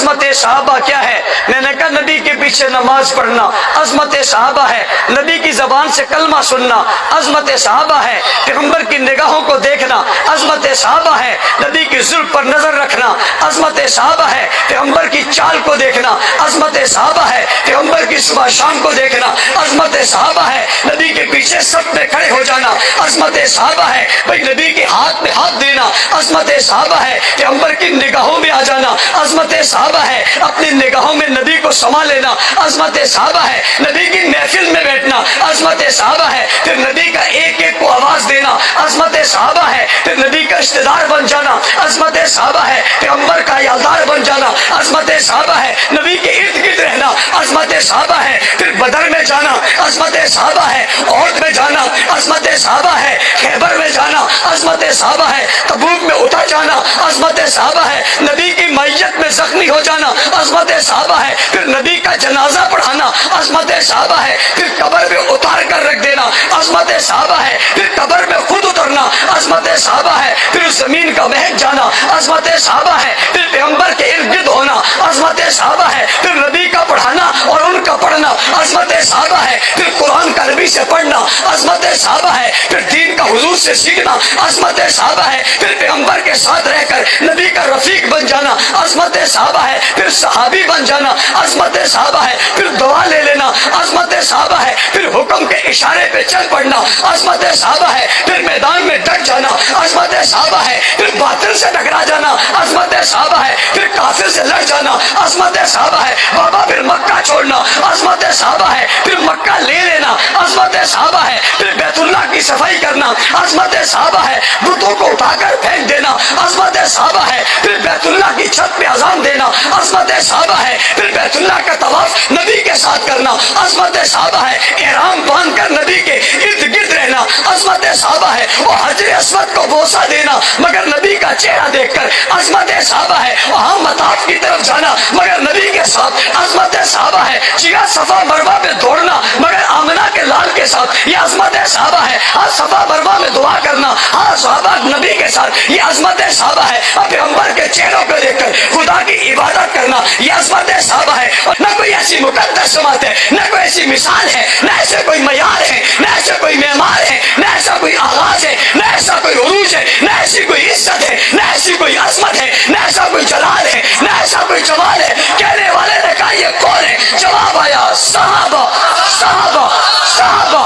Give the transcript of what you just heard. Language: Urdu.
عظمت صحابہ کیا ہے؟ میں نے کہا نبی کے پیچھے نماز پڑھنا عظمت صحابہ ہے، نبی کی زبان سے کلمہ سننا عظمت صحابہ ہے، پیغمبر کی نگاہوں کو دیکھنا عظمت صحابہ ہے، نبی کی زلف پر نظر رکھنا عظمت صحابہ ہے، پیغمبر کی چال کو دیکھنا عظمت صحابہ ہے، پیغمبر کی صبح شام کو دیکھنا عظمت صحابہ ہے، نبی کے پیچھے سب میں کھڑے ہو جانا عظمت صحابہ ہے، بھائی نبی کے ہاتھ میں ہاتھ دینا عظمت صحابہ ہے، پیغمبر کی نگاہوں میں آ جانا عظمت صحابہ ہے، اپنی نگاہوں میں نبی کو سما لینا عظمت صحابہ ہے، نبی کی محفل میں بیٹھنا عظمت صحابہ ہے، پھر نبی کا ایک ایک کو آواز دینا عظمت صحابہ ہے، پھر نبی کا رشتہ دار بن جانا عظمت صحابہ ہے، پیغمبر کا یادگار بن جانا عظمت صحابہ ہے، نبی کے ارد گرد رہنا عظمت صحابہ ہے، پھر بدر میں جانا عظمت صحابہ ہے، عہد میں جانا عظمت صحابہ ہے، خیبر میں جانا عظمت صحابہ ہے، تبوک میں اتر جانا عظمت صحابہ ہے، نبی کی میت میں زخمی ہو جانا عظمت صحابہ ہے، پھر نبی کا جنازہ پڑھانا عظمت صحابہ ہے، پھر قبر میں اتار کر رکھ دینا عظمت صحابہ ہے، پھر قبر میں خود اترنا عظمت صحابہ ہے، پھر اس زمین کا مہک جانا عظمت صحابہ ہے، پھر پیغمبر کے ارد گرد ہونا عظمت صحابہ ہے، پھر نبی کا پڑھانا اور ان کا پڑھنا عظمت صحابہ ہے، پھر قرآن کا نبی سے پڑھنا عظمت صحابہ ہے، پھر دین کا حضور سے سیکھنا عظمت صحابہ ہے، پھر پیغمبر کے ساتھ رہ کر نبی کا رفیق بن جانا عظمت صحابہ ہے، پھر صحابی بن جانا عظمت صحابہ ہے، پھر دعا لے لینا عظمت صحابہ ہے، پھر حکم کے اشارے پہ چل پڑنا عظمت صحابہ ہے، پھر میدان میں ڈٹ جانا عظمت صحابہ ہے، پھر باطل سے ٹکرا جانا عظمت صحابہ ہے، پھر کافر سے لڑ جانا عظمت صحابہ ہے، بابا پھر مکہ چھوڑنا عظمت صحابہ ہے، پھر مکہ لے لینا عظمت صحابہ ہے، پھر بیت اللہ کی صفائی کرنا عظمت صحابہ ہے، بتوں کو اٹھا کر پھینک دینا عظمت صحابہ ہے، پھر بیت اللہ کی چھت پہ اذان دینا عظمت صحابہ ہے، پھر بیت اللہ کا طواف نبی کے ساتھ کرنا عظمت صحابہ ہے، احرام باندھ کر نبی کے ارد گرد رہنا عظمت صحابہ ہے، وہ حجر اسود کو بوسہ دینا مگر نبی کا چہرہ دیکھ کر عظمت صحابہ ہے، وہاں مطاف کی طرف جانا مگر نبی کے ساتھ عظمت صحابہ ہے، چیرا صفا مروا پہ دوڑنا مگر آمنہ کے لال کے ساتھ یہ عظمت صحابہ ہے، ہاں صفا مروا میں دعا کرنا ہاں صحابہ نبی کے ساتھ یہ عظمت صحابہ ہے، اور پیغمبر کے چہروں کو دیکھ کر خدا کی عبادت کرنا یہ عظمت صحابہ ہے، اور نہ کوئی ایسی مقدس جماعت ہے، نہ کوئی ایسی مثال ہے، نہ ایسے کوئی معیار ہے، نہ ایسا کوئی معمار ہے، نہ ایسا کوئی آغاز ہے، نہ ایسا کوئی عروج ہے، نہ ایسی کوئی عزت ہے، نہ ایسی کوئی عظمت ہے، نہ ایسا کوئی جلال ہے، نہ ایسا کوئی جمال ہے۔ کہنے والے نے کہا یہ کون ہے؟ جواب آیا صحابہ صحابہ صحابہ۔